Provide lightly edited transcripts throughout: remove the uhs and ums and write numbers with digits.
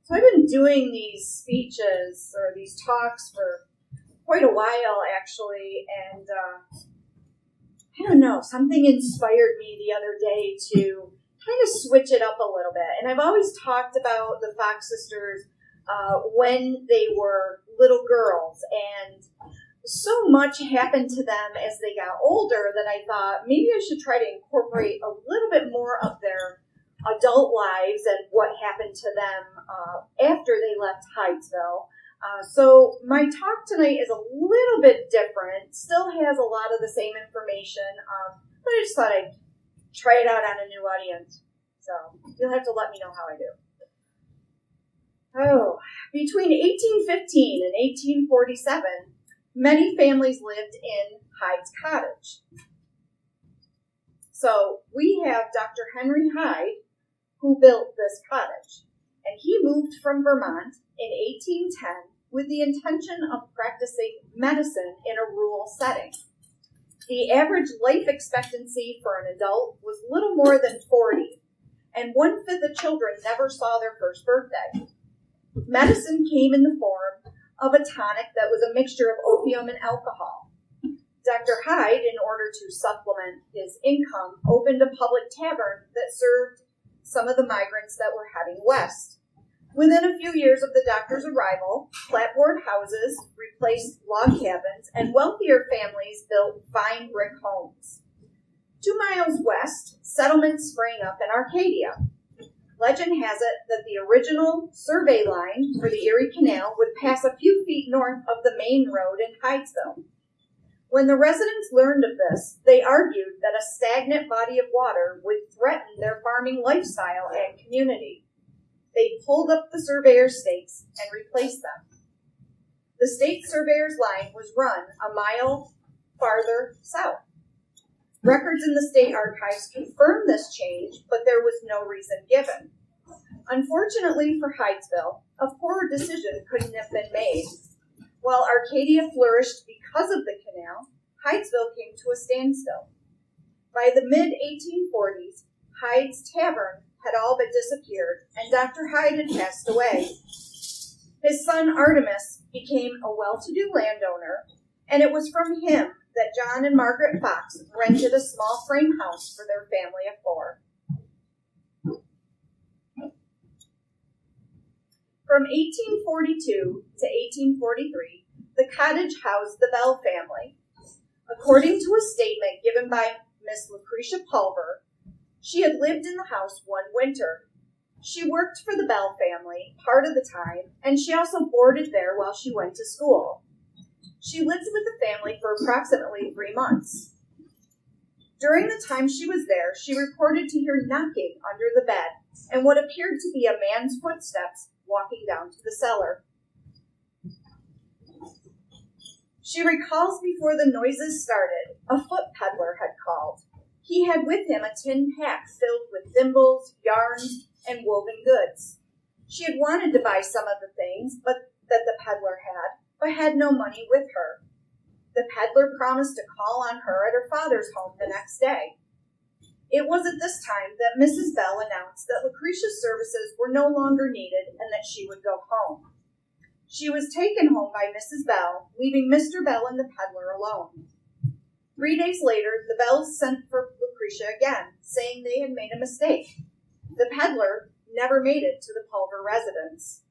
So I've been doing these speeches or these talks for quite a while, actually, and I don't know, something inspired me the other day to kind of switch it up a little bit. And I've always talked about the Fox sisters when they were little girls, and so much happened to them as they got older that I thought maybe I should try to incorporate a little bit more of their adult lives and what happened to them after they left Hydesville. So my talk tonight is a little bit different, still has a lot of the same information, but I just thought I'd try it out on a new audience. So you'll have to let me know how I do. Oh, between 1815 and 1847, many families lived in Hyde's cottage. So we have Dr. Henry Hyde, who built this cottage, and he moved from Vermont in 1810 with the intention of practicing medicine in a rural setting. The average life expectancy for an adult was little more than 40, and 1/5 of children never saw their first birthday. Medicine came in the form of a tonic that was a mixture of opium and alcohol. Dr. Hyde, in order to supplement his income, opened a public tavern that served some of the migrants that were heading west. Within a few years of the doctor's arrival, clapboard houses replaced log cabins, and wealthier families built fine brick homes. 2 miles west, settlements sprang up in Arcadia. Legend has it that the original survey line for the Erie Canal would pass a few feet north of the main road in Hydesville. When the residents learned of this, they argued that a stagnant body of water would threaten their farming lifestyle and community. They pulled up the surveyor's stakes and replaced them. The state surveyor's line was run a mile farther south. Records in the state archives confirm this change, but there was no reason given. Unfortunately for Hydesville, a poorer decision couldn't have been made. While Arcadia flourished because of the canal, Hydesville came to a standstill. By the mid-1840s, Hyde's Tavern had all but disappeared, and Dr. Hyde had passed away. His son Artemus became a well-to-do landowner, and it was from him that John and Margaret Fox rented a small frame house for their family of 4. From 1842 to 1843, the cottage housed the Bell family. According to a statement given by Miss Lucretia Pulver, she had lived in the house one winter. She worked for the Bell family part of the time, and she also boarded there while she went to school. She lived with the family for approximately 3 months. During the time she was there, she reported to hear knocking under the bed and what appeared to be a man's footsteps walking down to the cellar. She recalls before the noises started, a foot peddler had called. He had with him a tin pack filled with thimbles, yarns, and woven goods. She had wanted to buy some of the things that the peddler had, but had no money with her. The peddler promised to call on her at her father's home the next day. It was at this time that Mrs. Bell announced that Lucretia's services were no longer needed and that she would go home. She was taken home by Mrs. Bell, leaving Mr. Bell and the peddler alone. 3 days later, the Bells sent for Lucretia again, saying they had made a mistake. The peddler never made it to the Pulver residence.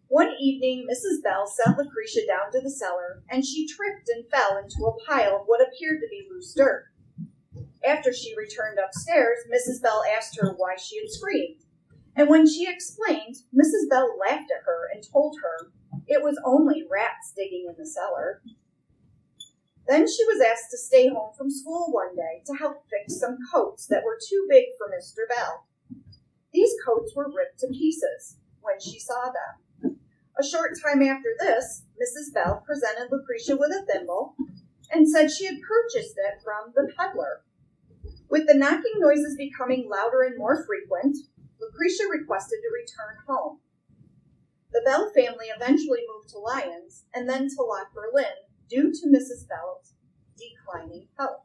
One evening, Mrs. Bell sent Lucretia down to the cellar, and she tripped and fell into a pile of what appeared to be loose dirt. After she returned upstairs, Mrs. Bell asked her why she had screamed. And when she explained, Mrs. Bell laughed at her and told her it was only rats digging in the cellar. Then she was asked to stay home from school one day to help fix some coats that were too big for Mr. Bell. These coats were ripped to pieces when she saw them. A short time after this, Mrs. Bell presented Lucretia with a thimble and said she had purchased it from the peddler. With the knocking noises becoming louder and more frequent, Lucretia requested to return home. The Bell family eventually moved to Lyons and then to Loch Berlin due to Mrs. Bell's declining health.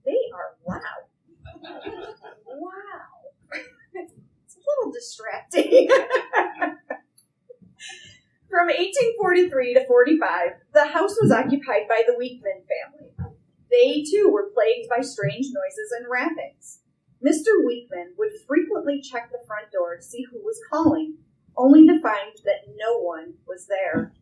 They are loud. little distracting. From 1843 to 45, the house was occupied by the Weekman family. They, too, were plagued by strange noises and rappings. Mr. Weekman would frequently check the front door to see who was calling, only to find that no one was there.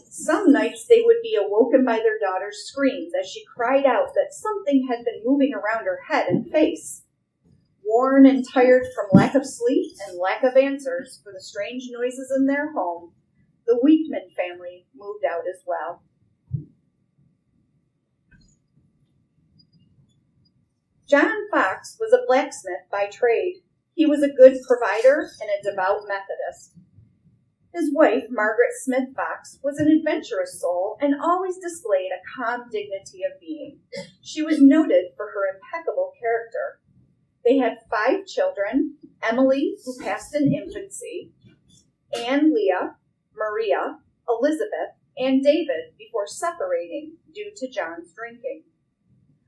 Some nights they would be awoken by their daughter's screams as she cried out that something had been moving around her head and face. Worn and tired from lack of sleep and lack of answers for the strange noises in their home, the Weekman family moved out as well. John Fox was a blacksmith by trade. He was a good provider and a devout Methodist. His wife, Margaret Smith Fox, was an adventurous soul and always displayed a calm dignity of being. She was noted for her impeccable character. They had 5 children: Emily, who passed in infancy, Anne, Leah, Maria, Elizabeth, and David before separating due to John's drinking.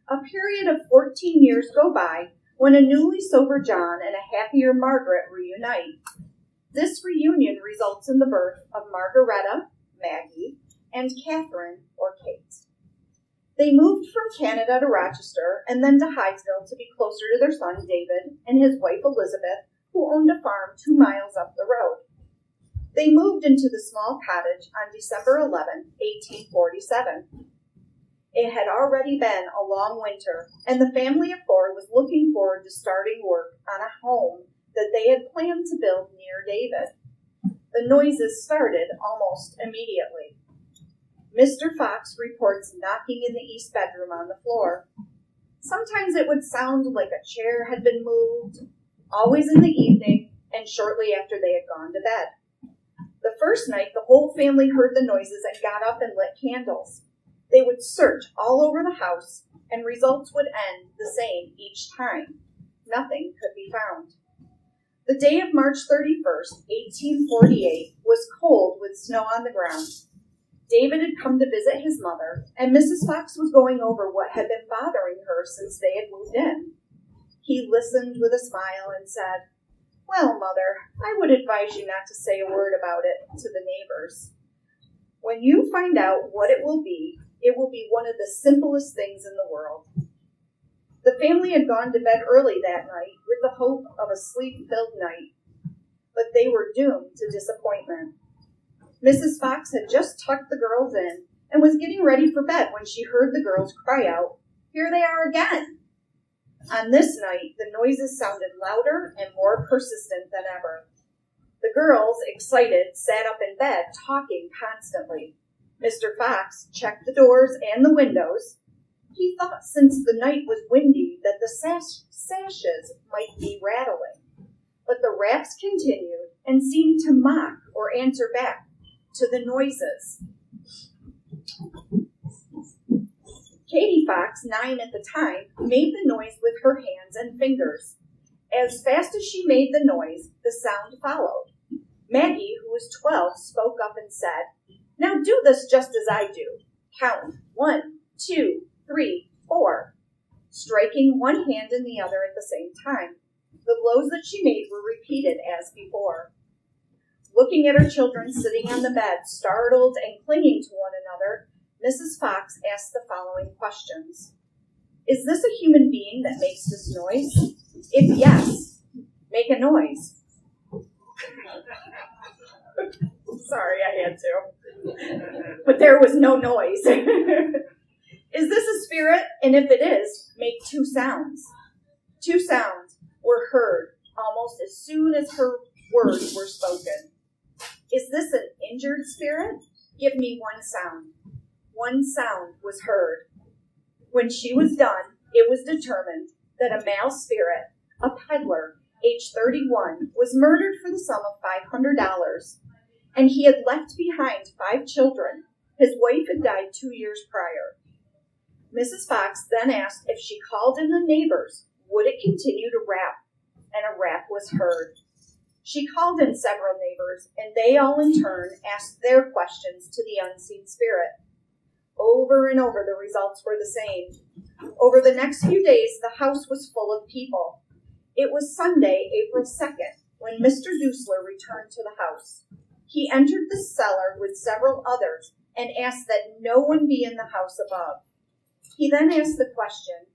A period of 14 years go by when a newly sober John and a happier Margaret reunite. This reunion results in the birth of Margaretta, Maggie, and Catherine, or Kate. They moved from Canada to Rochester and then to Hydesville to be closer to their son David and his wife Elizabeth, who owned a farm 2 miles up the road. They moved into the small cottage on December 11, 1847. It had already been a long winter, and the family of 4 was looking forward to starting work on a home that they had planned to build near David. The noises started almost immediately. Mr. Fox reports knocking in the east bedroom on the floor. Sometimes it would sound like a chair had been moved, always in the evening and shortly after they had gone to bed. The first night, the whole family heard the noises and got up and lit candles. They would search all over the house, and results would end the same each time. Nothing could be found. The day of March 31st, 1848, was cold with snow on the ground. David had come to visit his mother, and Mrs. Fox was going over what had been bothering her since they had moved in. He listened with a smile and said, "Well, Mother, I would advise you not to say a word about it to the neighbors. When you find out what it will be one of the simplest things in the world." The family had gone to bed early that night with the hope of a sleep-filled night, but they were doomed to disappointment. Mrs. Fox had just tucked the girls in and was getting ready for bed when she heard the girls cry out, "Here they are again!" On this night, the noises sounded louder and more persistent than ever. The girls, excited, sat up in bed, talking constantly. Mr. Fox checked the doors and the windows. He thought since the night was windy that the sashes might be rattling. But the raps continued and seemed to mock or answer back to the noises. Katie Fox, 9 at the time, made the noise with her hands and fingers. As fast as she made the noise, the sound followed. Maggie, who was 12, spoke up and said, "Now do this just as I do. Count 1, 2, 3, 4, striking one hand and the other at the same time. The blows that she made were repeated as before. Looking at her children sitting on the bed, startled and clinging to one another, Mrs. Fox asked the following questions. "Is this a human being that makes this noise? If yes, make a noise." Sorry, I had to. But there was no noise. "Is this a spirit? And if it is, make 2 sounds. 2 sounds were heard almost as soon as her words were spoken. "Is this an injured spirit? Give me 1 sound. 1 sound was heard. When she was done, it was determined that a male spirit, a peddler, age 31, was murdered for the sum of $500, and he had left behind 5 children. His wife had died 2 years prior. Mrs. Fox then asked if she called in the neighbors, would it continue to rap, and a rap was heard. She called in several neighbors, and they all in turn asked their questions to the unseen spirit. Over and over, the results were the same. Over the next few days, the house was full of people. It was Sunday, April 2nd, when Mr. Dusler returned to the house. He entered the cellar with several others and asked that no one be in the house above. He then asked the question,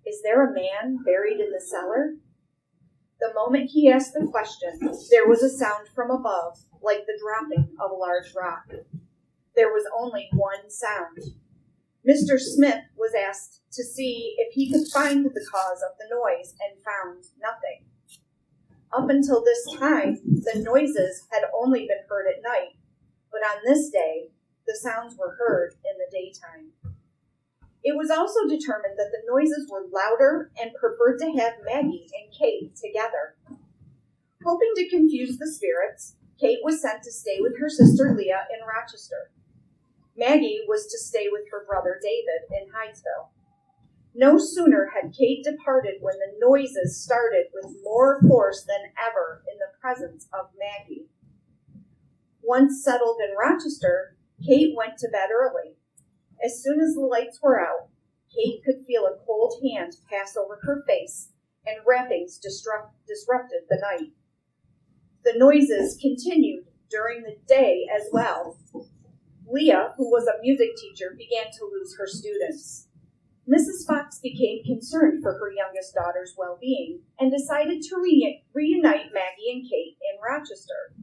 "Is there a man buried in the cellar?" The moment he asked the question, there was a sound from above, like the dropping of a large rock. There was only one sound. Mr. Smith was asked to see if he could find the cause of the noise and found nothing. Up until this time, the noises had only been heard at night, but on this day, the sounds were heard in the daytime. It was also determined that the noises were louder and preferred to have Maggie and Kate together. Hoping to confuse the spirits, Kate was sent to stay with her sister Leah in Rochester. Maggie was to stay with her brother David in Hydesville. No sooner had Kate departed when the noises started with more force than ever in the presence of Maggie. Once settled in Rochester, Kate went to bed early. As soon as the lights were out, Kate could feel a cold hand pass over her face, and rappings disrupted the night. The noises continued during the day as well. Leah, who was a music teacher, began to lose her students. Mrs. Fox became concerned for her youngest daughter's well-being and decided to reunite Maggie and Kate in Rochester.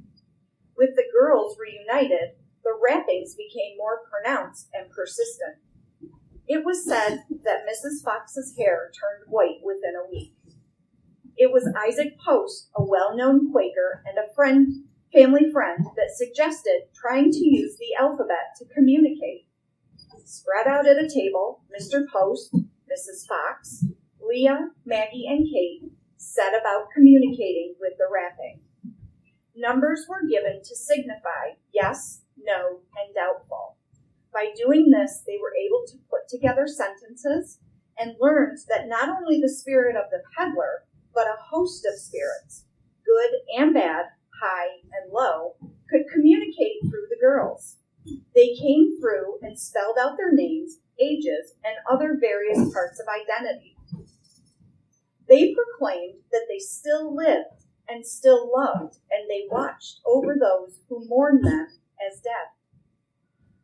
With the girls reunited, the rappings became more pronounced and persistent. It was said that Mrs. Fox's hair turned white within a week. It was Isaac Post, a well-known Quaker and a family friend, that suggested trying to use the alphabet to communicate. Spread out at a table, Mr. Post, Mrs. Fox, Leah, Maggie, and Kate set about communicating with the rapping. Numbers were given to signify yes, no, and doubtful. By doing this, they were able to put together sentences and learned that not only the spirit of the peddler, but a host of spirits, good and bad, high and low, could communicate through the girls. They came through and spelled out their names, ages, and other various parts of identity. They proclaimed that they still lived and still loved, and they watched over those who mourned them as dead.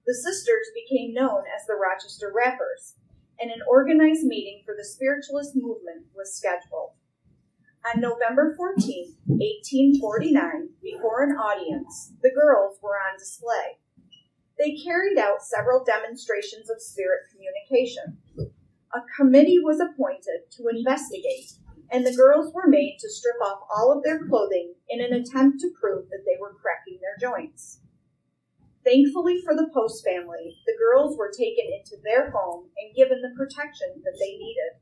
The sisters became known as the Rochester Rappers, and an organized meeting for the Spiritualist movement was scheduled. On November 14, 1849, before an audience, the girls were on display. They carried out several demonstrations of spirit communication. A committee was appointed to investigate, and the girls were made to strip off all of their clothing in an attempt to prove that they were cracking their joints. Thankfully for the Post family, the girls were taken into their home and given the protection that they needed.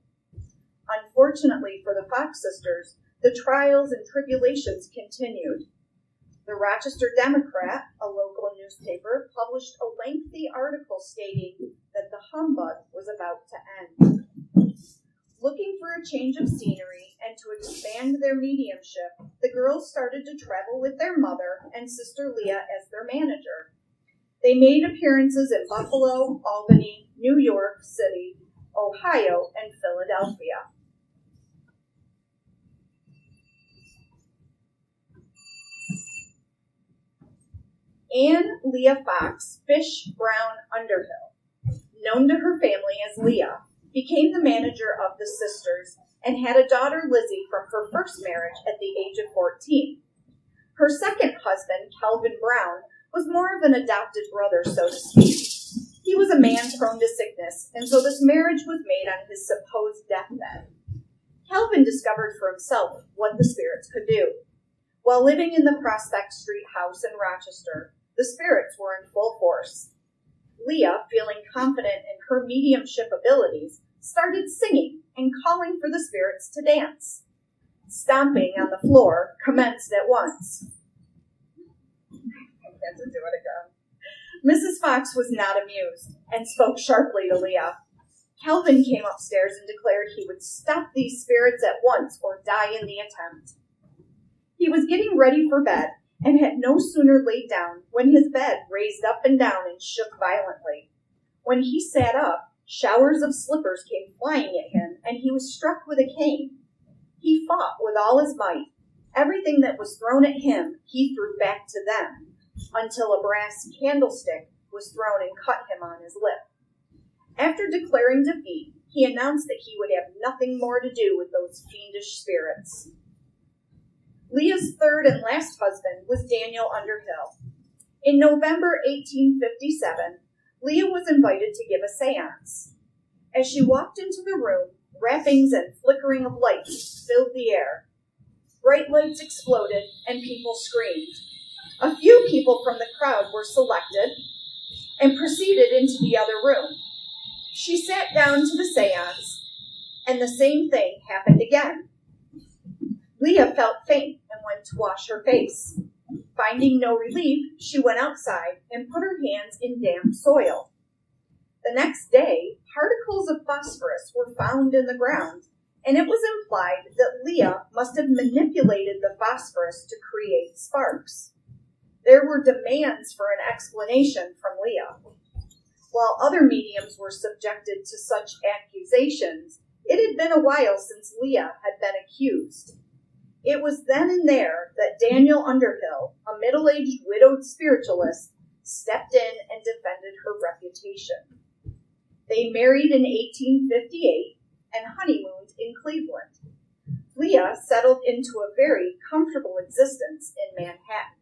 Unfortunately for the Fox sisters, the trials and tribulations continued. The Rochester Democrat, a local newspaper, published a lengthy article stating that the humbug was about to end. Looking for a change of scenery and to expand their mediumship, the girls started to travel with their mother and sister Leah as their manager. They made appearances in Buffalo, Albany, New York City, Ohio, and Philadelphia. Anne Leah Fox, Fish Brown Underhill, known to her family as Leah, became the manager of the sisters and had a daughter, Lizzie, from her first marriage at the age of 14. Her second husband, Calvin Brown, was more of an adopted brother, so to speak. He was a man prone to sickness, and so this marriage was made on his supposed deathbed. Calvin discovered for himself what the spirits could do. While living in the Prospect Street house in Rochester, the spirits were in full force. Leah, feeling confident in her mediumship abilities, started singing and calling for the spirits to dance. Stomping on the floor commenced at once. I had to do it again. Mrs. Fox was not amused and spoke sharply to Leah. Calvin came upstairs and declared he would stop these spirits at once or die in the attempt. He was getting ready for bed and had no sooner laid down when his bed raised up and down and shook violently. When he sat up, showers of slippers came flying at him, and he was struck with a cane. He fought with all his might. Everything that was thrown at him, he threw back to them, until a brass candlestick was thrown and cut him on his lip. After declaring defeat, he announced that he would have nothing more to do with those fiendish spirits. Leah's third and last husband was Daniel Underhill. In November 1857, Leah was invited to give a seance. As she walked into the room, rappings and flickering of lights filled the air. Bright lights exploded and people screamed. A few people from the crowd were selected and proceeded into the other room. She sat down to the seance, and the same thing happened again. Leah felt faint and went to wash her face. Finding no relief, she went outside and put her hands in damp soil. The next day, particles of phosphorus were found in the ground, and it was implied that Leah must have manipulated the phosphorus to create sparks. There were demands for an explanation from Leah. While other mediums were subjected to such accusations, it had been a while since Leah had been accused. It was then and there that Daniel Underhill, a middle-aged widowed spiritualist, stepped in and defended her reputation. They married in 1858 and honeymooned in Cleveland. Leah settled into a very comfortable existence in Manhattan.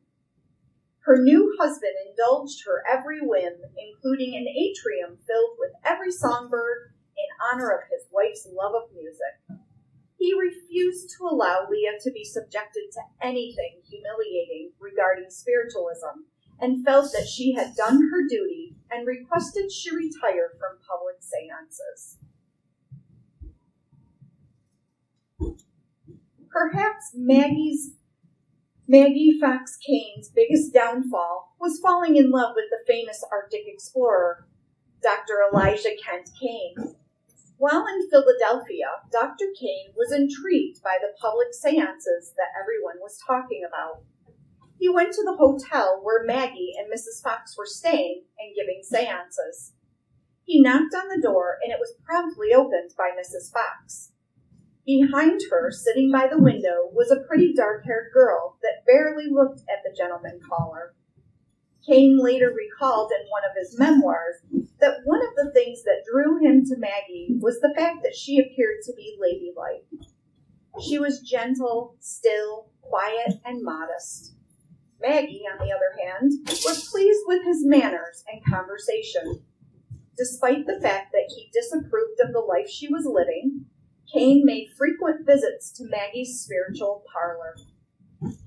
Her new husband indulged her every whim, including an atrium filled with every songbird in honor of his wife's love of music. He refused to allow Leah to be subjected to anything humiliating regarding spiritualism and felt that she had done her duty and requested she retire from public seances. Perhaps Maggie Fox Kane's biggest downfall was falling in love with the famous Arctic explorer, Dr. Elijah Kent Kane. While in Philadelphia, Dr. Kane was intrigued by the public seances that everyone was talking about. He went to the hotel where Maggie and Mrs. Fox were staying and giving seances. He knocked on the door, and it was promptly opened by Mrs. Fox. Behind her, sitting by the window, was a pretty dark-haired girl that barely looked at the gentleman caller. Kane later recalled in one of his memoirs that one of the things that drew him to Maggie was the fact that she appeared to be ladylike. She was gentle, still, quiet, and modest. Maggie, on the other hand, was pleased with his manners and conversation. Despite the fact that he disapproved of the life she was living, Kane made frequent visits to Maggie's spiritual parlor.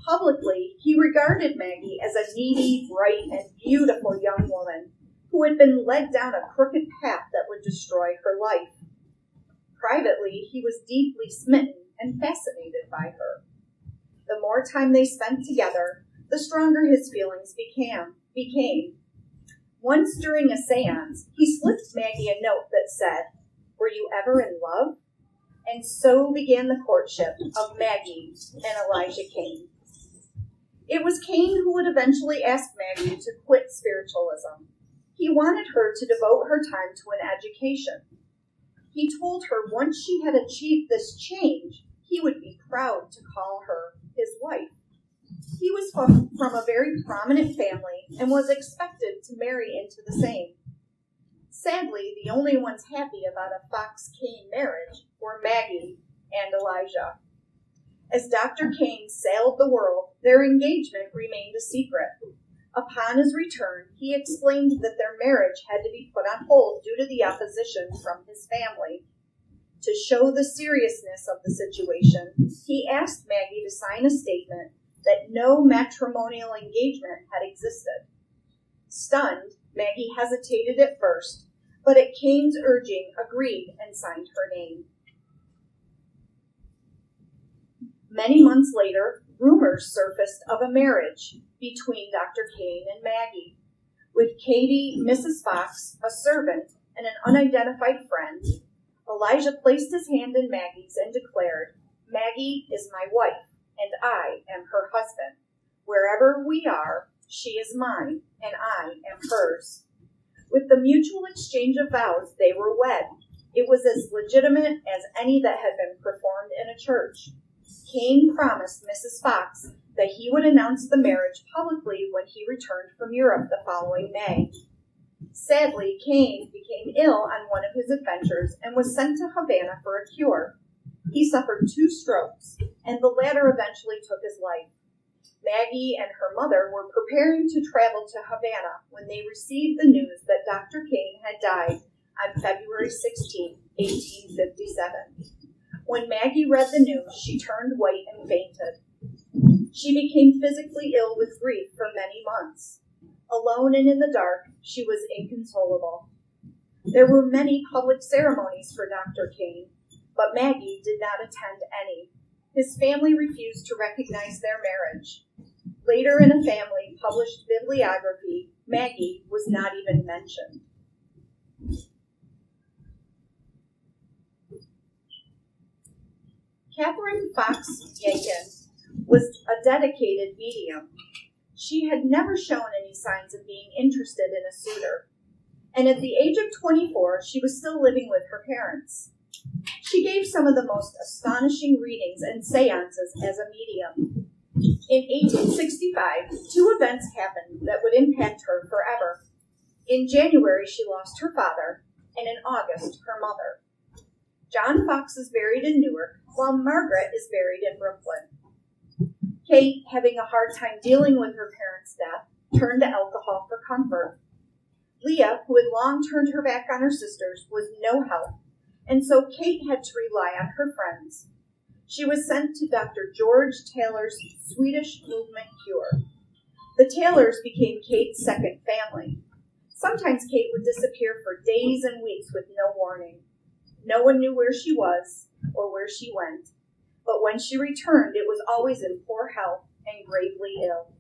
Publicly, he regarded Maggie as a needy, bright, and beautiful young woman who had been led down a crooked path that would destroy her life. Privately, he was deeply smitten and fascinated by her. The more time they spent together, the stronger his feelings became. Once during a seance, he slipped Maggie a note that said, "Were you ever in love?" And so began the courtship of Maggie and Elijah Kane. It was Kane who would eventually ask Maggie to quit spiritualism. He wanted her to devote her time to an education. He told her once she had achieved this change, he would be proud to call her his wife. He was from a very prominent family and was expected to marry into the same. Sadly, the only ones happy about a Fox-Kane marriage were Maggie and Elijah. As Dr. Kane sailed the world, their engagement remained a secret. Upon his return, he explained that their marriage had to be put on hold due to the opposition from his family. To show the seriousness of the situation, he asked Maggie to sign a statement that no matrimonial engagement had existed. Stunned, Maggie hesitated at first, but at Kane's urging agreed and signed her name. Many months later, rumors surfaced of a marriage between Dr. Kane and Maggie. With Katie, Mrs. Fox, a servant, and an unidentified friend, Elijah placed his hand in Maggie's and declared, "Maggie is my wife, and I am her husband. Wherever we are, she is mine, and I am hers." With the mutual exchange of vows, they were wed. It was as legitimate as any that had been performed in a church. Kane promised Mrs. Fox that he would announce the marriage publicly when he returned from Europe the following May. Sadly, Kane became ill on one of his adventures and was sent to Havana for a cure. He suffered 2 strokes, and the latter eventually took his life. Maggie and her mother were preparing to travel to Havana when they received the news that Dr. Kane had died on February 16, 1857. When Maggie read the news, she turned white and fainted. She became physically ill with grief for many months. Alone and in the dark, she was inconsolable. There were many public ceremonies for Dr. Kane, but Maggie did not attend any. His family refused to recognize their marriage. Later in a family published bibliography, Maggie was not even mentioned. Catherine Fox Yankin was a dedicated medium. She had never shown any signs of being interested in a suitor, and at the age of 24, she was still living with her parents. She gave some of the most astonishing readings and seances as a medium. In 1865, 2 events happened that would impact her forever. In January, she lost her father, and in August, her mother. John Fox is buried in Newark, while Margaret is buried in Brooklyn. Kate, having a hard time dealing with her parents' death, turned to alcohol for comfort. Leah, who had long turned her back on her sisters, was no help, and so Kate had to rely on her friends. She was sent to Dr. George Taylor's Swedish Movement Cure. The Taylors became Kate's second family. Sometimes Kate would disappear for days and weeks with no warning. No one knew where she was or where she went, but when she returned, it was always in poor health and gravely ill.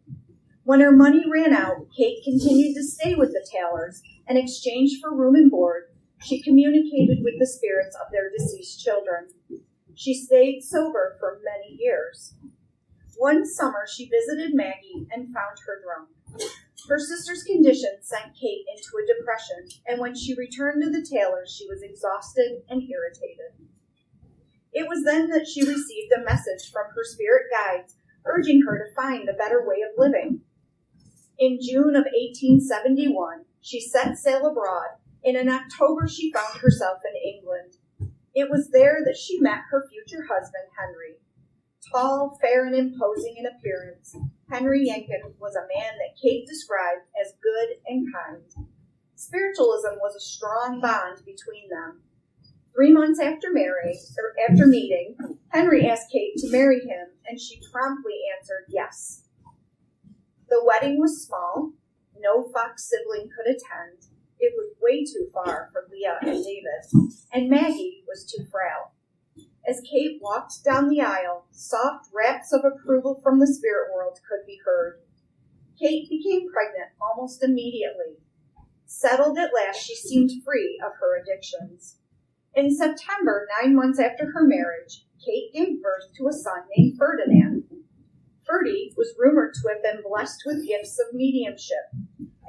When her money ran out, Kate continued to stay with the Taylors, and in exchange for room and board, she communicated with the spirits of their deceased children. She stayed sober for many years. One summer, she visited Maggie and found her drunk. Her sister's condition sent Kate into a depression, and when she returned to the Taylors, she was exhausted and irritated. It was then that she received a message from her spirit guides urging her to find a better way of living. In June of 1871, she set sail abroad, and in October she found herself in England. It was there that she met her future husband, Henry. Tall, fair, and imposing in appearance, Henry Yankin was a man that Kate described as good and kind. Spiritualism was a strong bond between them. 3 months after meeting, Henry asked Kate to marry him, and she promptly answered yes. The wedding was small. No Fox sibling could attend. It was way too far for Leah and David, and Maggie was too frail. As Kate walked down the aisle, soft raps of approval from the spirit world could be heard. Kate became pregnant almost immediately. Settled at last, she seemed free of her addictions. In September, 9 months after her marriage, Kate gave birth to a son named Ferdinand. Ferdy was rumored to have been blessed with gifts of mediumship.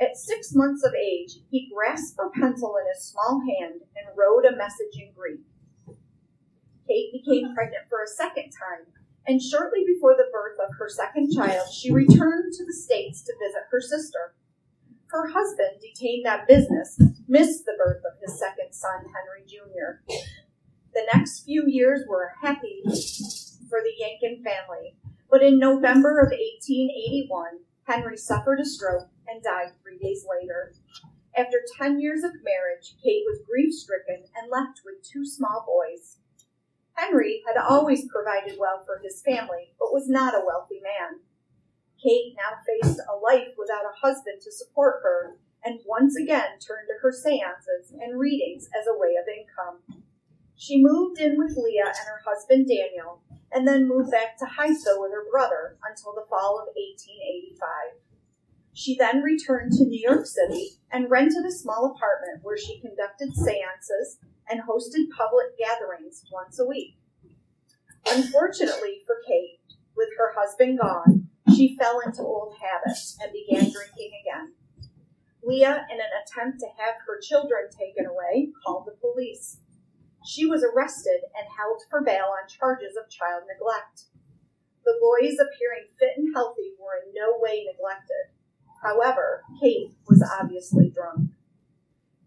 At 6 months of age, he grasped a pencil in his small hand and wrote a message in Greek. Kate became pregnant for a second time, and shortly before the birth of her second child, she returned to the States to visit her sister. Her husband, detained on business, missed the birth of his second son, Henry Jr. The next few years were happy for the Yankin family, but in November of 1881, Henry suffered a stroke and died 3 days later. After 10 years of marriage, Kate was grief-stricken and left with 2 small boys. Henry had always provided well for his family, but was not a wealthy man. Kate now faced a life without a husband to support her, and once again turned to her seances and readings as a way of income. She moved in with Leah and her husband Daniel, and then moved back to Hydesville with her brother until the fall of 1885. She then returned to New York City and rented a small apartment where she conducted seances and hosted public gatherings once a week. Unfortunately for Kate, with her husband gone, she fell into old habits and began drinking again. Leah, in an attempt to have her children taken away, called the police. She was arrested and held for bail on charges of child neglect. The boys, appearing fit and healthy, were in no way neglected. However, Kate was obviously drunk.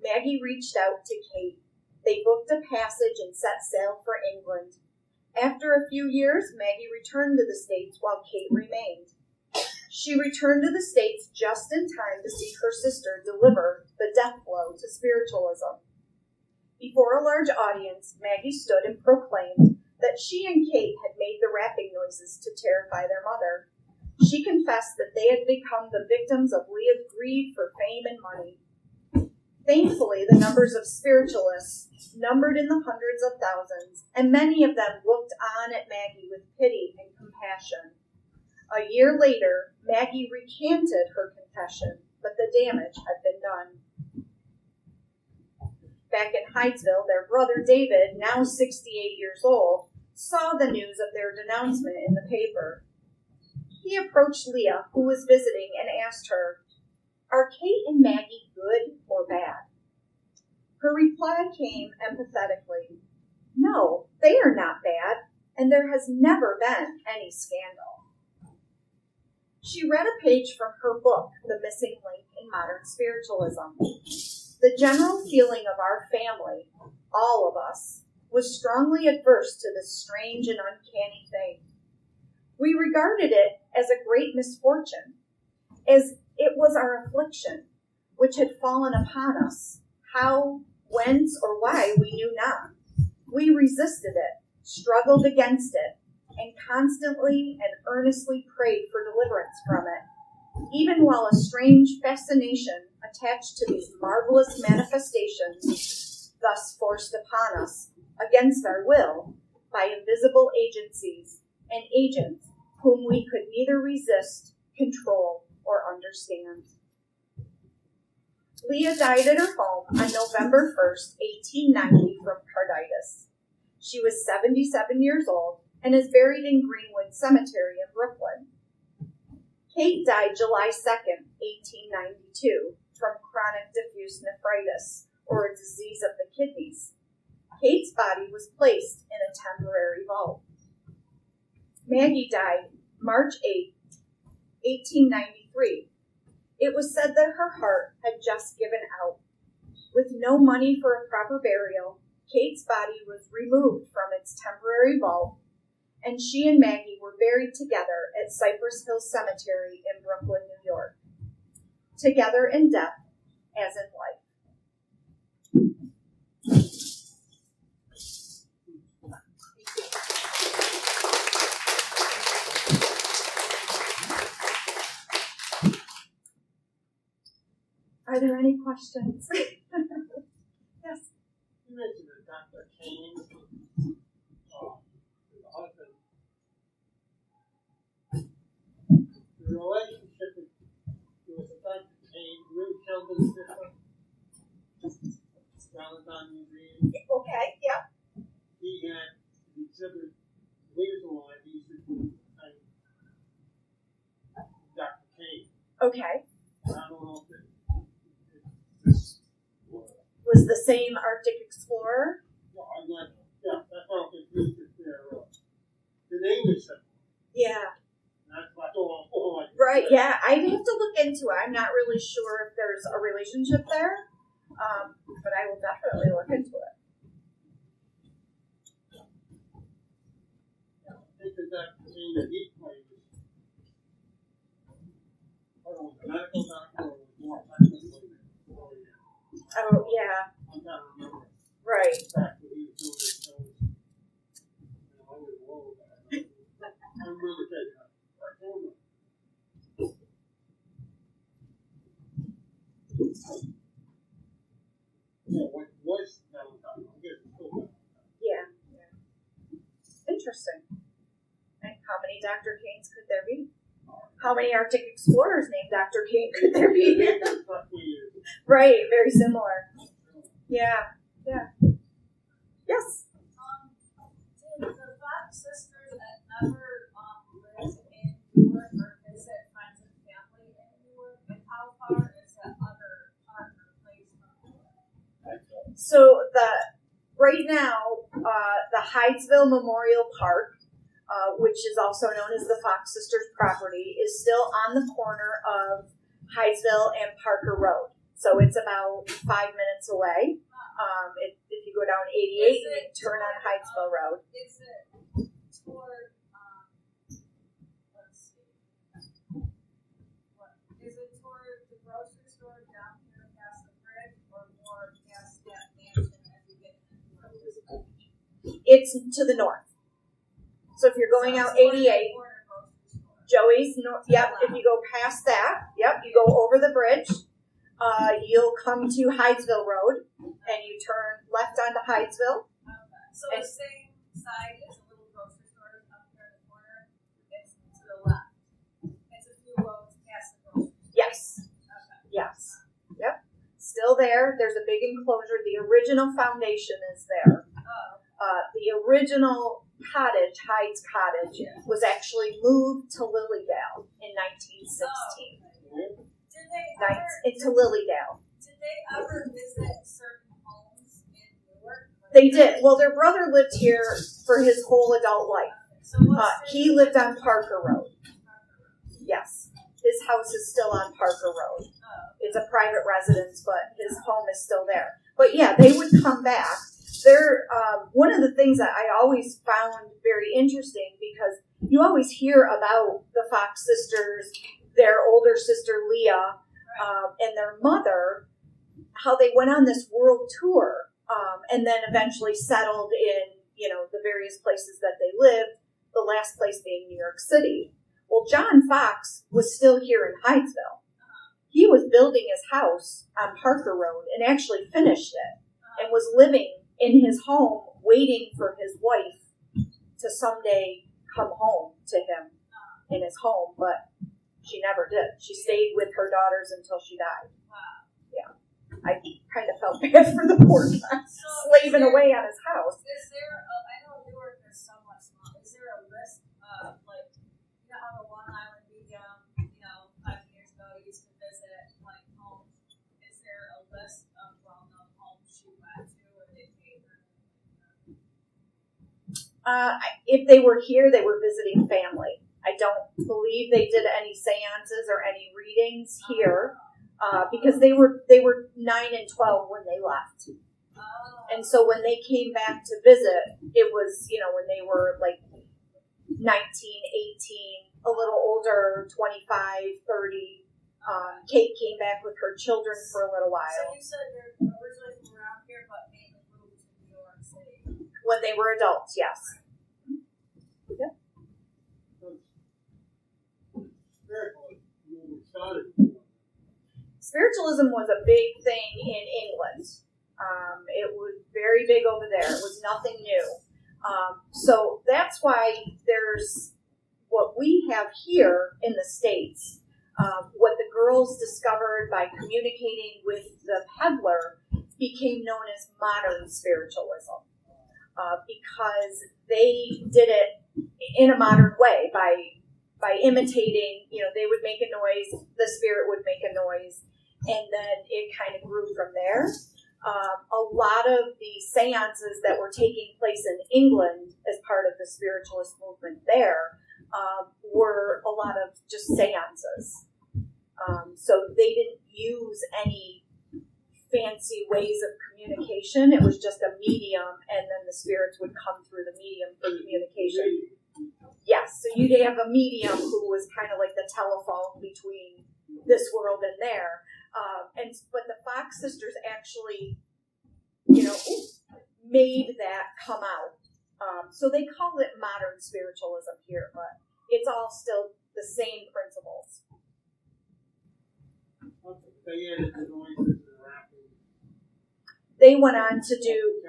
Maggie reached out to Kate. They booked a passage and set sail for England. After a few years, Maggie returned to the States while Kate remained. She returned to the States just in time to see her sister deliver the death blow to spiritualism. Before a large audience, Maggie stood and proclaimed that she and Kate had made the rapping noises to terrify their mother. She confessed that they had become the victims of Leah's greed for fame and money. Thankfully, the numbers of spiritualists numbered in the hundreds of thousands, and many of them looked on at Maggie with pity and compassion. A year later, Maggie recanted her confession, but the damage had been done. Back in Hydesville, their brother David, now 68 years old, saw the news of their denouncement in the paper. He approached Leah, who was visiting, and asked her, "Are Kate and Maggie good or bad?" Her reply came empathetically, "No, they are not bad, and there has never been any scandal." She read a page from her book, The Missing Link in Modern Spiritualism. The general feeling of our family, all of us, was strongly adverse to this strange and uncanny thing. We regarded it as a great misfortune, as it was our affliction, which had fallen upon us. How, whence, or why, we knew not. We resisted it, struggled against it, and constantly and earnestly prayed for deliverance from it, even while a strange fascination attached to these marvelous manifestations, thus forced upon us, against our will, by invisible agencies and agents whom we could neither resist, control, or understand. Leah died at her home on November 1st, 1890, from carditis. She was 77 years old and is buried in Greenwood Cemetery in Brooklyn. Kate died July 2nd, 1892, from chronic diffuse nephritis, or a disease of the kidneys. Kate's body was placed in a temporary vault. Maggie died March 8, 1893. It was said that her heart had just given out. With no money for a proper burial, Kate's body was removed from its temporary vault, and she and Maggie were buried together at Cypress Hill Cemetery in Brooklyn, New York. Together in death as in life. Are there any questions? Yes. You mentioned that Dr. Kane, the husband, the relationship with Dr. Kane really showed us different. Valentine Museum. Okay, yeah. He had the exhibit, he was alive, he used to do Dr. Kane. Okay. I don't know if Was the same Arctic explorer? well, I'm not, yeah, that's all confused if the name is simple. Yeah. That's what all I Right, yeah. I'd have to look into it. I'm not really sure if there's a relationship there, but I will definitely look into it. I think that Dr. Kane that he played was, I don't know, the medical doctor or was more technically. Oh, yeah. I'm trying to remember Right. exactly what he was doing his shows. I was whoa, I'm really taking it. I told him. Yeah, what was Valentine? I guess it's still Valentine. Yeah. Interesting. And how many Dr. Kanes could there be? How many Arctic explorers named Dr. Kane could there be? Right, very similar. Yeah. Yes? Did the Fox sisters ever live in Newark or visit friends and family in Newark? And how far is that other park or place from Newark? So right now, the Hydesville Memorial Park which is also known as the Fox Sisters property, is still on the corner of Hydesville and Parker Road. So it's about 5 minutes away. If you go down 88 and you turn on Hydesville Road. Is it toward, let's see, is it toward the grocery store down here past the bridge, or more past that mansion as you get into the road? It's to the north. So if you're going out 88, Joey's north. Yep. If you go past that, yep, you go over the bridge. You'll come to Hydesville Road, and you turn left onto Hydesville. Okay. So the same side as a little grocery store up here in the corner. It's to the left. It's a few roads past the grocery store. Yes. Okay. Yes. Yep. Still there. There's a big enclosure. The original foundation is there. The original cottage, Hyde's Cottage, was actually moved to Lilydale in 1916. Did they ever, into Lilydale. Did they ever visit certain homes in Newark? They did. Well, their brother lived here for his whole adult life. So he lived on Parker Road. Yes. His house is still on Parker Road. It's a private residence, but his home is still there. But yeah, they would come back. They're one of the things that I always found very interesting, because you always hear about the Fox sisters, their older sister Leah, and their mother, how they went on this world tour, and then eventually settled in, the various places that they lived, the last place being New York City. Well, John Fox was still here in Hydesville. He was building his house on Parker Road and actually finished it, and was living in his home, waiting for his wife to someday come home to him in his home, but she never did. She stayed with her daughters until she died. Wow. Yeah. I kind of felt bad for the poor guy, slaving away on his house. Is there, I know Newark is somewhat small, is there a list of, like, how the Long Island Medium, 5 years ago used to visit, like, homes? Is there a list of well-known homes she went to, or they paid her? If they were here, they were visiting family. I don't believe they did any seances or any readings here, because they were 9 and 12 when they left. And so when they came back to visit, it was, when they were like 19, 18, a little older, 25, 30. Kate came back with her children for a little while. So you said you're originally from around here, but mainly moved to New York City. When they were adults, yes. Yep. Spiritualism was a big thing in England. It was very big over there. It was nothing new. So that's why there's what we have here in the States. What the girls discovered by communicating with the peddler became known as modern spiritualism, because they did it in a modern way by imitating. They would make a noise, the spirit would make a noise, and then it kind of grew from there. A lot of the seances that were taking place in England as part of the spiritualist movement there were a lot of just seances. So they didn't use any fancy ways of communication. It was just a medium, and then the spirits would come through the medium for communication. Yes, so you'd have a medium who was kind of like the telephone between this world and there. But the Fox sisters actually, made that come out. So they call it modern spiritualism here, but it's all still the same principles. They went on to do,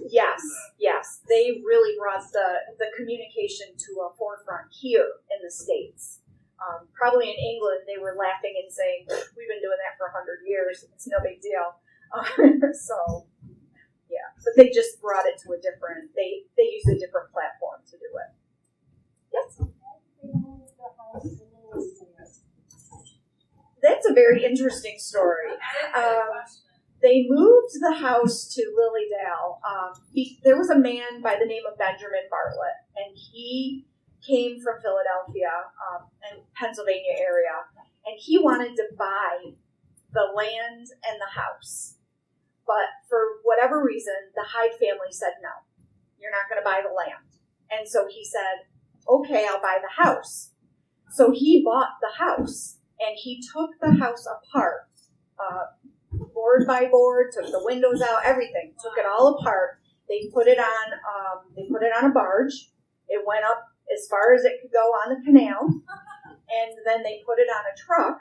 yes, they really brought the communication to a forefront here in the States. Probably in England, they were laughing and saying, we've been doing that for 100 years. It's no big deal. So, yeah. But they just brought it to a different, they used a different platform to do it. Yes? That's a very interesting story. they moved the house to Lilydale. There was a man by the name of Benjamin Bartlett, and he came from Philadelphia and Pennsylvania area, and he wanted to buy the land and the house. But for whatever reason, the Hyde family said, no, you're not going to buy the land. And so he said, okay, I'll buy the house. So he bought the house, and he took the house apart, board by board, took the windows out, everything, took it all apart. They put it on a barge. It went up as far as it could go on the canal, and then they put it on a truck,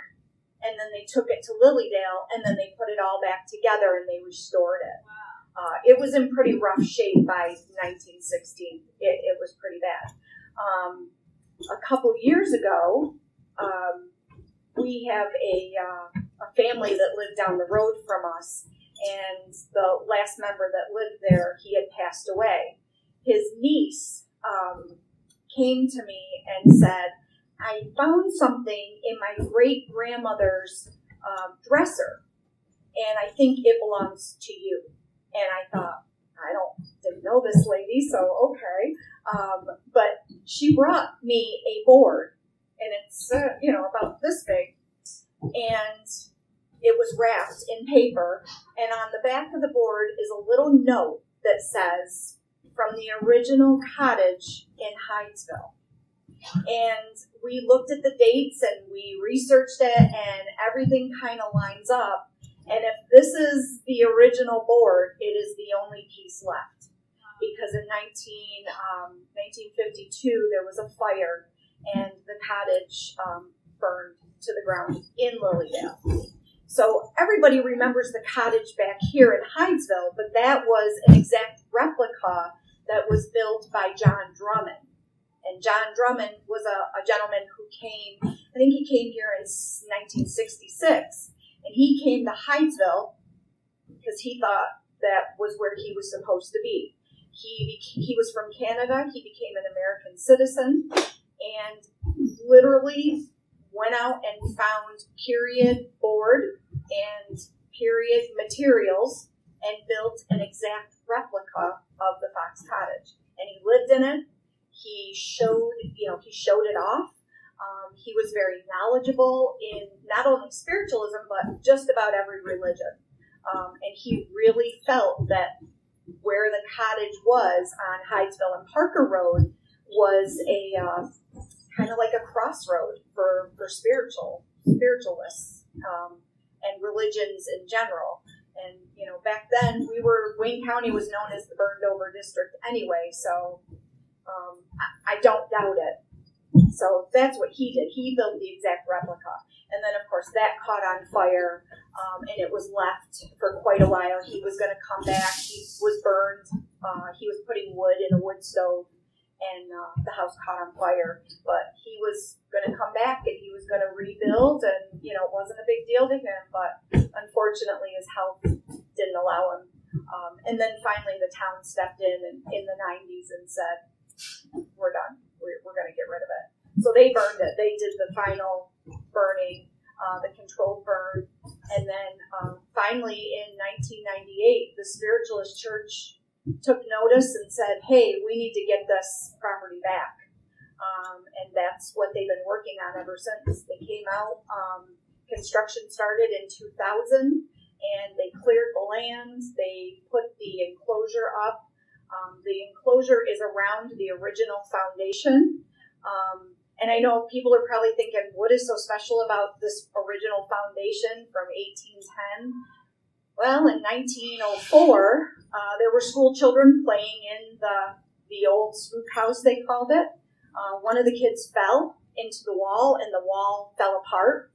and then they took it to Lilydale, and then they put it all back together, and they restored it. It was in pretty rough shape by 1916. It was pretty bad. A couple years ago, we have a family that lived down the road from us, and the last member that lived there, he had passed away. His niece came to me and said, I found something in my great-grandmother's dresser, and I think it belongs to you. And I thought, didn't know this lady, so okay. But she brought me a board, and it's, about this big, and it was wrapped in paper, and on the back of the board is a little note that says, from the original cottage in Hydesville. And we looked at the dates, and we researched it, and everything kind of lines up. And if this is the original board, it is the only piece left. Because in 1952, there was a fire, and the cottage burned to the ground in Lilydale. So everybody remembers the cottage back here in Hydesville, but that was an exact replica that was built by John Drummond. And John Drummond was a gentleman who came, I think he came here in 1966, and he came to Hydesville because he thought that was where he was supposed to be. He was from Canada. He became an American citizen and literally went out and found period board and period materials and built an exact replica of the Fox cottage. And he lived in it. He showed it off. He was very knowledgeable in not only spiritualism, but just about every religion. And he really felt that where the cottage was on Hydesville and Parker Road was a kind of like a crossroad for spiritualists and religions in general. And, back then Wayne County was known as the burned over district anyway, so I don't doubt it. So that's what he did. He built the exact replica. And then, of course, that caught on fire, and it was left for quite a while. He was going to come back. He was burned. He was putting wood in a wood stove, and the house caught on fire. But he was going to come back, and he was going to rebuild, and, it wasn't a big deal to him. But unfortunately, his health didn't allow him. And then finally, the town stepped in the 90s and said, we're done. We're going to get rid of it. So they burned it. They did the final burning, the controlled burn. And then finally in 1998, the Spiritualist Church took notice and said, hey, we need to get this property back. And that's what they've been working on ever since. They came out. Construction started in 2000, and they cleared the land. They put the enclosure up. The enclosure is around the original foundation. And I know people are probably thinking, what is so special about this original foundation from 1810? Well, in 1904, there were school children playing in the old spook house, they called it. One of the kids fell into the wall, and the wall fell apart,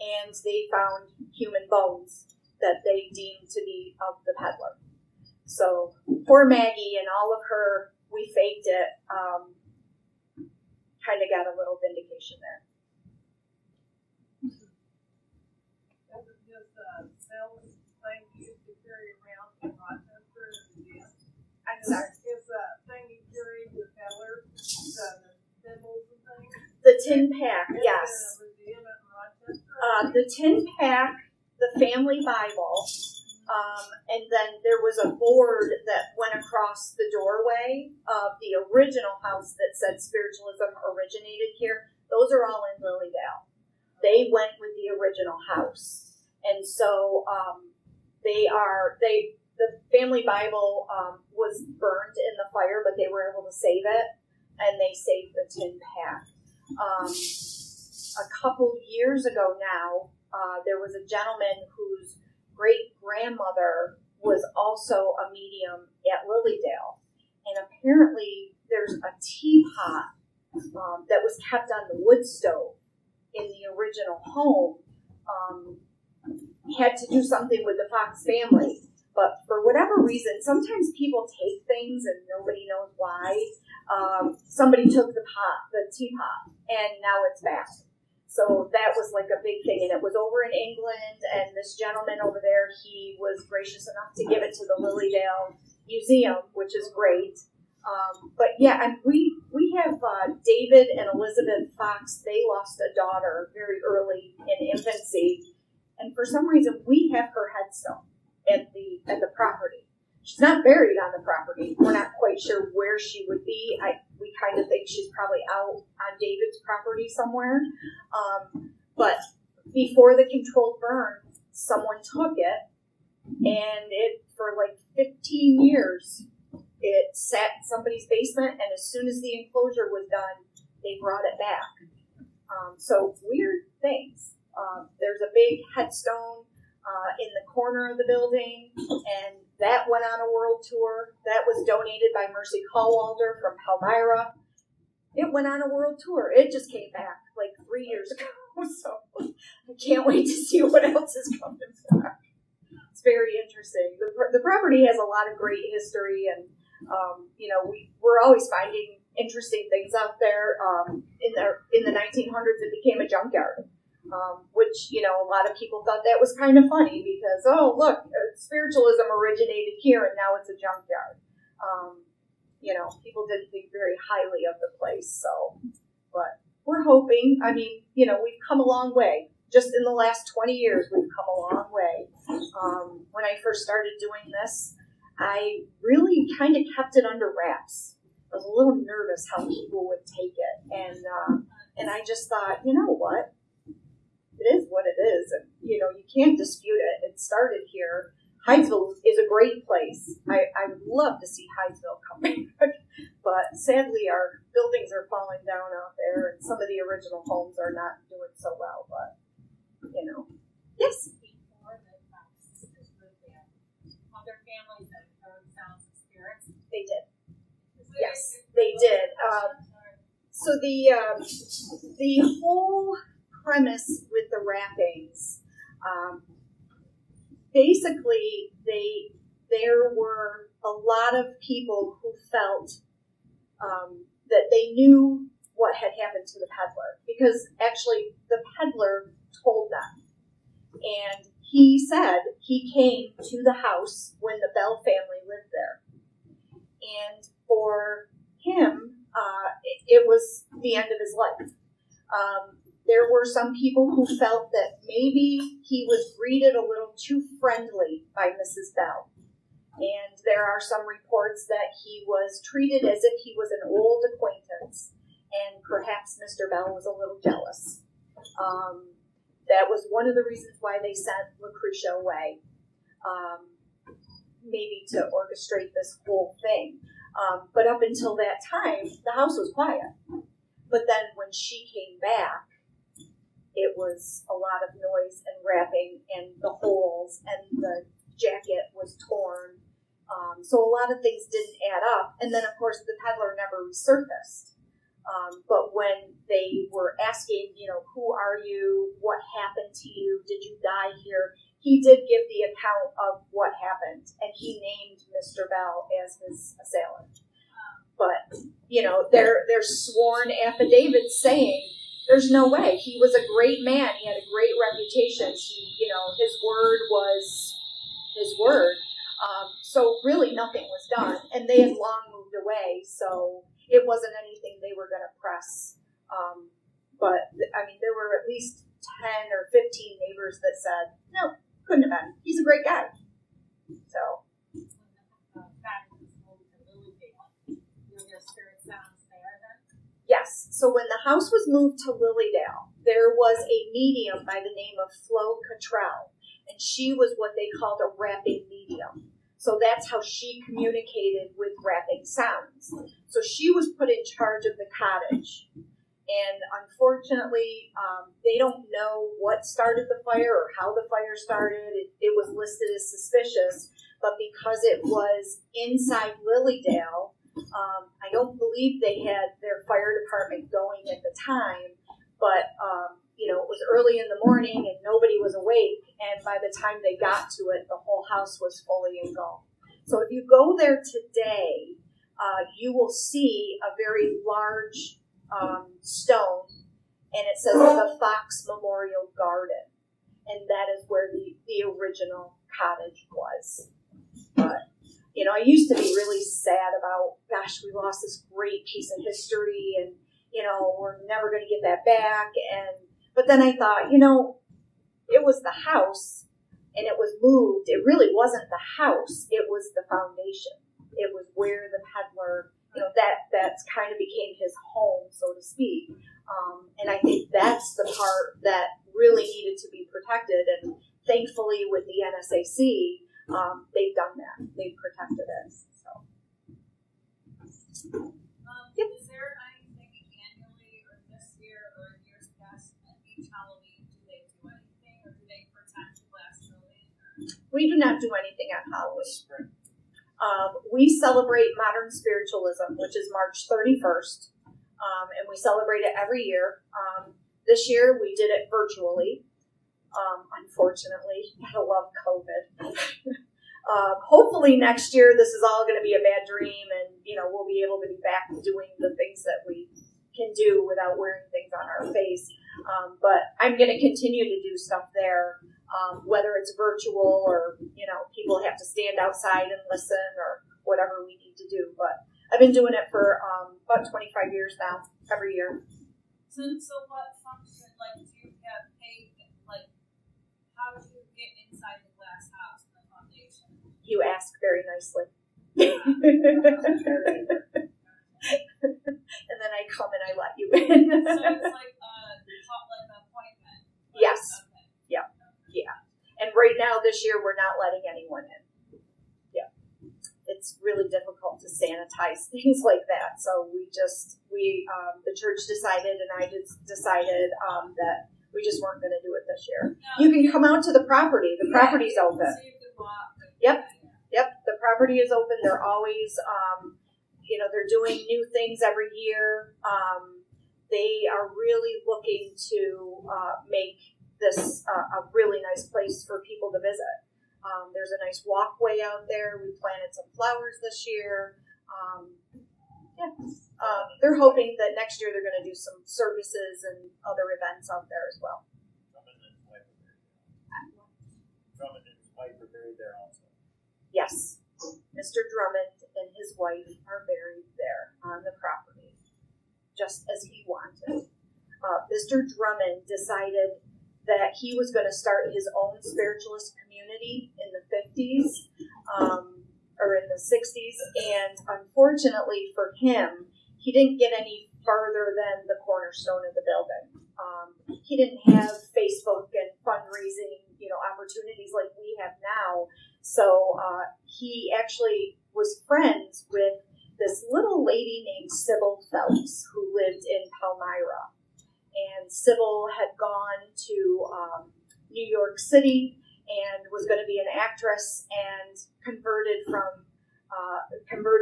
and they found human bones that they deemed to be of the peddler. So poor Maggie and all of her, we faked it, kind of got a little vindication there. Doesn't his cell thing he used to carry around in Rochester in the gym? I'm sorry. His thing he carried, the peddler, the thimbles and things? The tin pack, yes. In a museum in Rochester? The tin pack, the family Bible, And then there was a board that went across the doorway of the original house that said Spiritualism originated here. Those are all in Lilydale. They went with the original house. And so the family Bible was burned in the fire, but they were able to save it, and they saved the tin pack. A couple years ago now, there was a gentleman whose great-grandmother was also a medium at Lilydale. And apparently there's a teapot that was kept on the wood stove in the original home. Had to do something with the Fox family. But for whatever reason, sometimes people take things and nobody knows why. Somebody took the teapot, and now it's back. So that was like a big thing, and it was over in England, and this gentleman over there, he was gracious enough to give it to the Lilydale Museum, which is great. But yeah, and we have David and Elizabeth Fox. They lost a daughter very early in infancy, and for some reason we have her headstone at the property. She's not buried on the property. We're not quite sure where she would be. We kind of think she's probably out on David's property somewhere. But before the controlled burn, someone took it, and it for like 15 years, it sat in somebody's basement, and as soon as the enclosure was done, they brought it back. So weird things. There's a big headstone in the corner of the building, and that went on a world tour. That was donated by Mercy Callwalder from Palmyra. It went on a world tour. It just came back like 3 years ago. So I can't wait to see what else is coming back. It's very interesting. The property has a lot of great history, and we're always finding interesting things out there. In the 1900s, it became a junkyard. Which, a lot of people thought that was kind of funny because, oh, look, spiritualism originated here and now it's a junkyard. People didn't think very highly of the place. So, but we're hoping, we've come a long way. Just in the last 20 years, we've come a long way. When I first started doing this, I really kind of kept it under wraps. I was a little nervous how people would take it. And I just thought, you know what? It is what it is, and you can't dispute it. It started here. Hydesville is a great place. I would love to see Hydesville come back, but sadly our buildings are falling down out there, and some of the original homes are not doing so well. But yes. Before the Fox sisters moved there, other families that heard sounds of spirits. They did. Yes, they did. So the whole premise with the wrappings, basically there were a lot of people who felt that they knew what had happened to the peddler, because actually the peddler told them, and he said he came to the house when the Bell family lived there, and for him it was the end of his life. There were some people who felt that maybe he was greeted a little too friendly by Mrs. Bell. And there are some reports that he was treated as if he was an old acquaintance, and perhaps Mr. Bell was a little jealous. That was one of the reasons why they sent Lucretia away, maybe to orchestrate this whole thing. But up until that time, the house was quiet. But then when she came back, it was a lot of noise and rapping and the holes, and the jacket was torn. So a lot of things didn't add up. And then, of course, the peddler never resurfaced. But when they were asking, who are you? What happened to you? Did you die here? He did give the account of what happened, and he named Mr. Bell as his assailant. But, there's sworn affidavits saying there's no way. He was a great man. He had a great reputation. His word was his word. So really nothing was done. And they had long moved away, so it wasn't anything they were going to press. But there were at least 10 or 15 neighbors that said, no, couldn't have been. He's a great guy. Yes. So when the house was moved to Lilydale, there was a medium by the name of Flo Cottrell, and she was what they called a rapping medium. So that's how she communicated with rapping sounds. So she was put in charge of the cottage. And unfortunately, they don't know what started the fire or how the fire started. It was listed as suspicious, but because it was inside Lilydale, I don't believe they had their fire department going at the time, but it was early in the morning and nobody was awake, and by the time they got to it, the whole house was fully engulfed. So if you go there today, you will see a very large stone, and it says the Fox Memorial Garden, and that is where the original cottage was. But I used to be really sad about, gosh, we lost this great piece of history, and we're never going to get that back. But then I thought, it was the house, and it was moved. It really wasn't the house; it was the foundation. It was where the peddler, that kind of became his home, so to speak. And I think that's the part that really needed to be protected. And thankfully, with the NSAC, they've done that. They've protected it. So. Yep. Is there anything annually, or this year, or in years past, each Halloween, do they do anything, or do they protect the glass building? We do not do anything on Halloween. We celebrate modern spiritualism, which is March 31st, and we celebrate it every year. This year, we did it virtually. Unfortunately, I love COVID. Hopefully next year this is all going to be a bad dream, and we'll be able to be back doing the things that we can do without wearing things on our face. But I'm going to continue to do stuff there, whether it's virtual or people have to stand outside and listen or whatever we need to do. But I've been doing it for about 25 years now, every year. So what function, do you have paid, how do you get inside the glass house, the foundation? You ask very nicely. And then I come and I let you in. So it's like an appointment? Yes. Okay. Yeah. Yeah. And right now, this year, we're not letting anyone in. Yeah. It's really difficult to sanitize things like that. So the church decided, and I just decided that we just weren't going to do it this year. No, you can come out to the property. The property's open. So you can walk. Yep. The property is open. They're always, they're doing new things every year. They are really looking to make this a really nice place for people to visit. There's a nice walkway out there. We planted some flowers this year. They're hoping that next year they're going to do some services and other events out there as well. Drummond and his wife are buried there also. Yes. Mr. Drummond and his wife are buried there on the property, just as he wanted. Mr. Drummond decided that he was going to start his own spiritualist community in the 50s or in the 60s, and unfortunately for him, he didn't get any further than the cornerstone of the building. He didn't have Facebook and fundraising, opportunities like we have now. So he actually was friends with this little lady named Sybil Phelps who lived in Palmyra. And Sybil had gone to New York City and was going to be an actress and converted from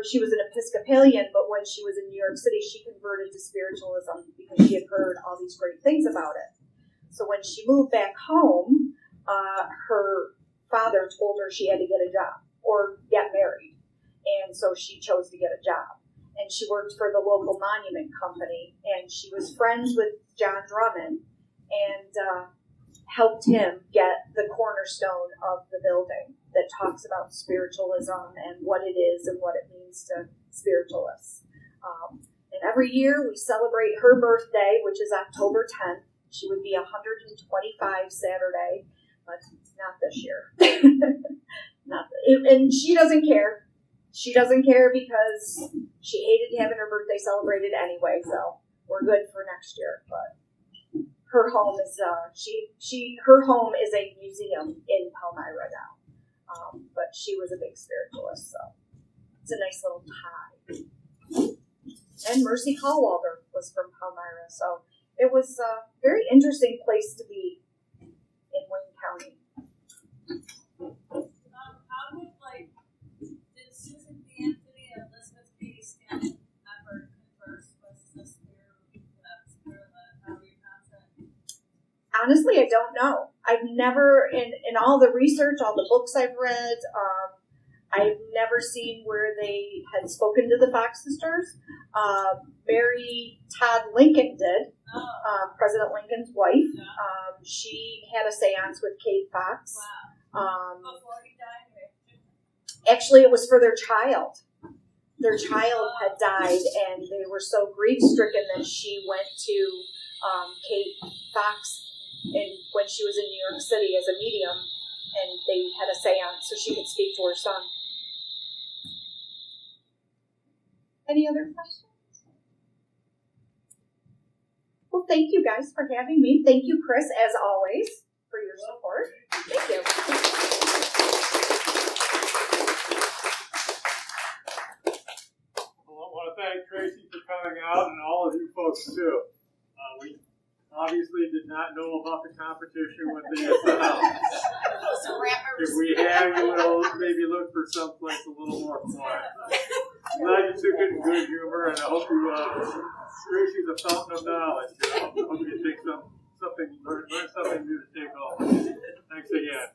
she was an Episcopalian, but when she was in New York City, she converted to spiritualism because she had heard all these great things about it. So when she moved back home, her father told her she had to get a job or get married. And so she chose to get a job. And she worked for the local monument company, and she was friends with John Drummond and helped him get the cornerstone of the building that talks about spiritualism and what it is and what it means to spiritualists. And every year we celebrate her birthday, which is October 10th. She would be 125 Saturday, but not this year. And she doesn't care. She doesn't care because she hated having her birthday celebrated anyway, so we're good for next year. But her home is her home is a museum in Palmyra now. But she was a big spiritualist, so it's a nice little tie. And Mercy Hallwalder was from Palmyra, so it was a very interesting place to be in Wayne County. How would, did Susan B. Anthony and Elizabeth Cady Stanton ever converse with Sister Honestly, I don't know. I've never, in all the research, all the books I've read, I've never seen where they had spoken to the Fox sisters. Mary Todd Lincoln did, President Lincoln's wife. She had a seance with Kate Fox. Before he died? Actually, it was for their child. Their child had died, and they were so grief-stricken that she went to Kate Fox when she was in New York City as a medium, and they had a seance so she could speak to her son. Any other questions? Well, thank you guys for having me. Thank you, Chris, as always, for your support. Thank you. Well, I want to thank Tracy for coming out, and all of you folks too. We obviously did not know about the competition when they had set out. If we had, we would have maybe looked for someplace a little more quiet. Glad you took it in good humor, and I hope you, Tracy's a fountain of knowledge. I hope you take learn something new to take home. Thanks again.